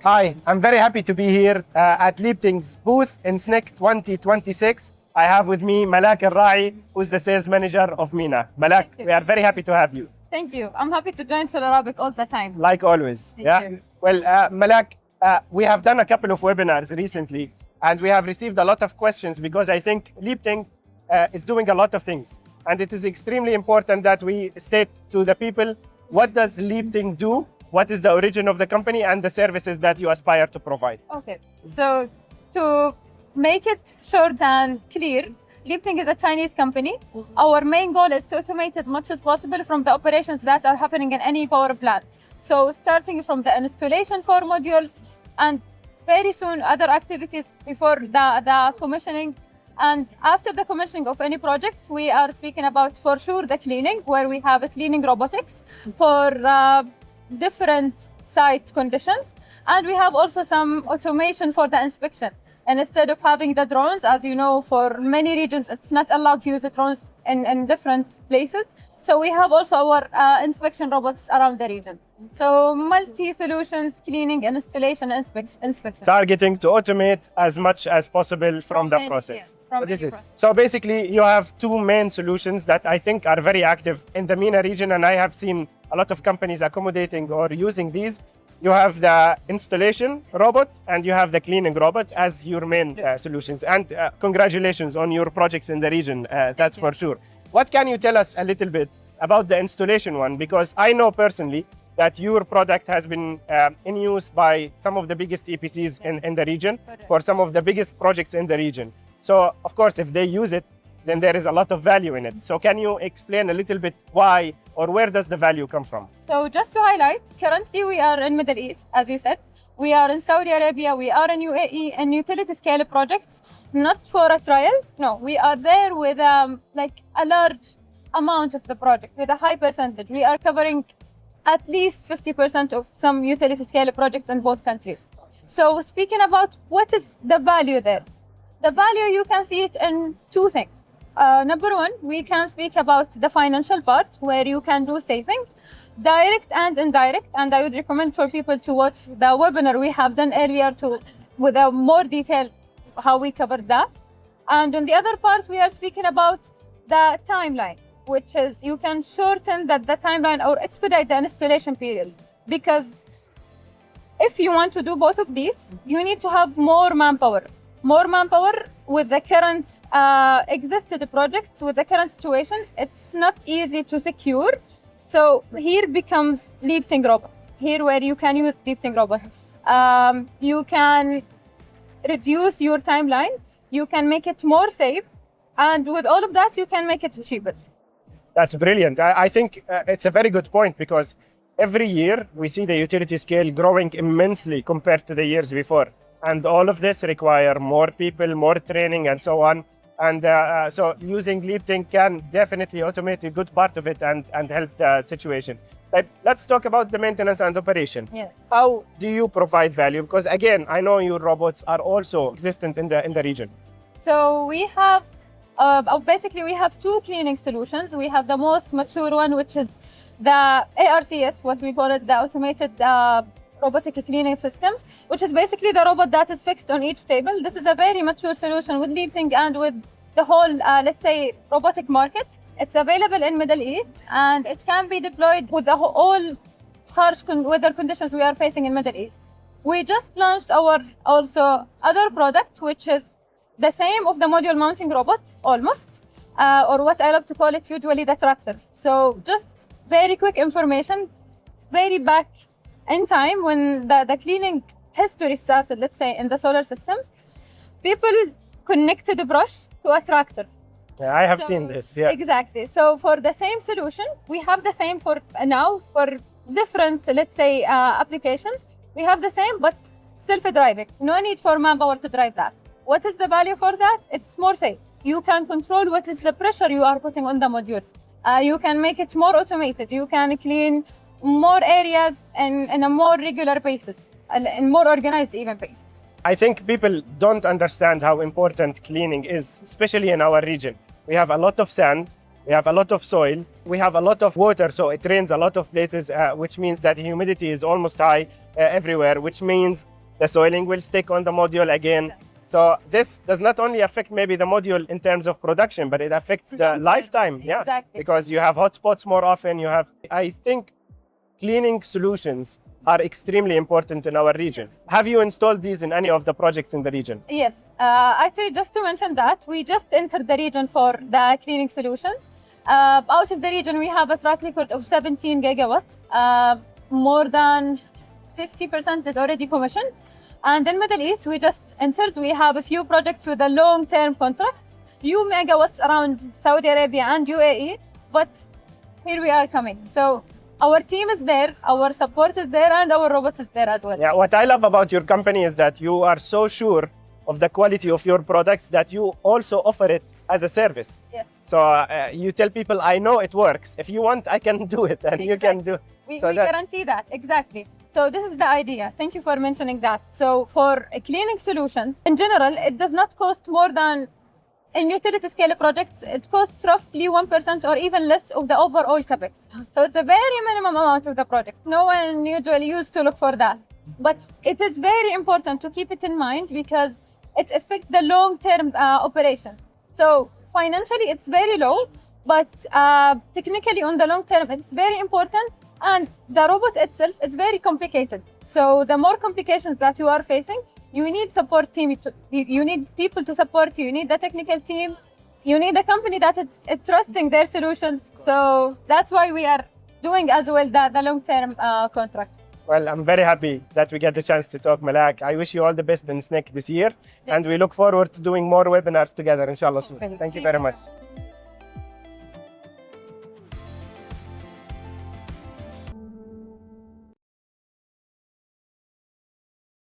Hi, I'm very happy to be here at LEAPTING's booth in SNEC 2026. I have with me Mallak Alrai, who's the sales manager of MENA. Mallak, we are very happy to have you. Thank you. I'm happy to join Solarabic all the time. Like always. Thank you. Well, Mallak, we have done a couple of webinars recently, and we have received a lot of questions because I think LEAPTING is doing a lot of things. And it is extremely important that we state to the people, what does LEAPTING do? What is the origin of the company and the services that you aspire to provide? Okay. So to make it short and clear, LEAPTING is a Chinese company. Our main goal is to automate as much as possible from the operations that are happening in any power plant. So starting from the installation for modules and very soon other activities before the commissioning. And after the commissioning of any project, we are speaking about for sure the cleaning, where we have a cleaning robotics for different site conditions. And we have also some automation for the inspection. And instead of having the drones, as you know, for many regions, it's not allowed to use the drones in different places. So we have also our inspection robots around the region. So multi-solutions, cleaning, installation, inspection. Targeting to automate as much as possible from the process. Yes, from This any is process. So basically, you have two main solutions that I think are very active in the MENA region, and I have seen a lot of companies accommodating or using these. You have the installation robot and you have the cleaning robot as your main solutions. And congratulations on your projects in the region, that's for sure. What can you tell us a little bit about the installation one? Because I know personally that your product has been in use by some of the biggest EPCs in the region, for some of the biggest projects in the region. So, of course, if they use it, then there is a lot of value in it. So can you explain a little bit why or where does the value come from? So just to highlight, currently we are in Middle East, as you said. We are in Saudi Arabia, we are in UAE and utility scale projects, not for a trial. No, we are there with like a large amount of the project, with a high percentage. We are covering at least 50% of some utility scale projects in both countries. So speaking about what is the value there, the value you can see it in two things. Number one, we can speak about the financial part where you can do saving, direct and indirect. And I would recommend for people to watch the webinar we have done earlier with a more detail how we covered that. And on the other part, we are speaking about the timeline, which is you can shorten the timeline or expedite the installation period. Because if you want to do both of these, you need to have more manpower. More manpower with the current existed projects, with the current situation, it's not easy to secure. So here becomes LEAPTING robot. Here where you can use LEAPTING robot. You can reduce your timeline, you can make it more safe, and with all of that, you can make it cheaper. That's brilliant. I think it's a very good point because every year we see the utility scale growing immensely compared to the years before. And all of this require more people, more training, and so on. And so using LEAPTING can definitely automate a good part of it and help the situation. But let's talk about the maintenance and operation. Yes. How do you provide value? Because again, I know your robots are also existent in the region. So we have, basically we have two cleaning solutions. We have the most mature one, which is the ARCS, what we call it, the automated robotic cleaning systems, which is basically the robot that is fixed on each table. This is a very mature solution with LEAPTING and with the whole, let's say, robotic market. It's available in Middle East and it can be deployed with all harsh weather conditions we are facing in Middle East. We just launched our also other product, which is the same of the module mounting robot, almost, or what I love to call it usually the tractor. So just very quick information, very back in time when the cleaning history started, let's say in the solar systems, people connected the brush to a tractor. Yeah, I have seen this, yeah. Exactly. So for the same solution, we have the same for now for different, let's say, applications. We have the same, but self-driving. No need for manpower to drive that. What is the value for that? It's more safe. You can control what is the pressure you are putting on the modules. You can make it more automated. You can clean more areas in a more regular basis, in more organized even basis. I think people don't understand how important cleaning is, especially in our region. We have a lot of sand, we have a lot of soil, we have a lot of water, so it rains a lot of places, which means that humidity is almost high everywhere, which means the soiling will stick on the module again. Exactly. So this does not only affect maybe the module in terms of production, but it affects the lifetime. Yeah, Exactly. because you have hotspots more often. I think cleaning solutions are extremely important in our region. Yes. Have you installed these in any of the projects in the region? Yes, actually, just to mention that, we just entered the region for the cleaning solutions. Out of the region, we have a track record of 17 gigawatts. More than 50% is already commissioned. And in Middle East, we just entered. We have a few projects with the long-term contracts, few megawatts around Saudi Arabia and UAE, but here we are coming. So our team is there, our support is there, and our robots is there as well. Yeah, what I love about your company is that you are so sure of the quality of your products that you also offer it as a service. Yes. So you tell people, I know it works. If you want, I can do it, and you can do. We So guarantee that, exactly. So this is the idea. Thank you for mentioning that. So for cleaning solutions, in general, it does not cost more than, in utility scale projects, it costs roughly 1% or even less of the overall capex. So it's a very minimum amount of the project. No one usually used to look for that. But it is very important to keep it in mind because it affects the long-term operation. So financially, it's very low, but technically on the long term, it's very important. And the robot itself is very complicated. So the more complications that you are facing, you need support team. You need people to support you. You need the technical team. You need a company that is trusting their solutions. So that's why we are doing as well the long-term contract. Well, I'm very happy that we get the chance to talk, Mallak. I wish you all the best in SNEC this year. And we look forward to doing more webinars together, inshallah, soon. Thank you very much.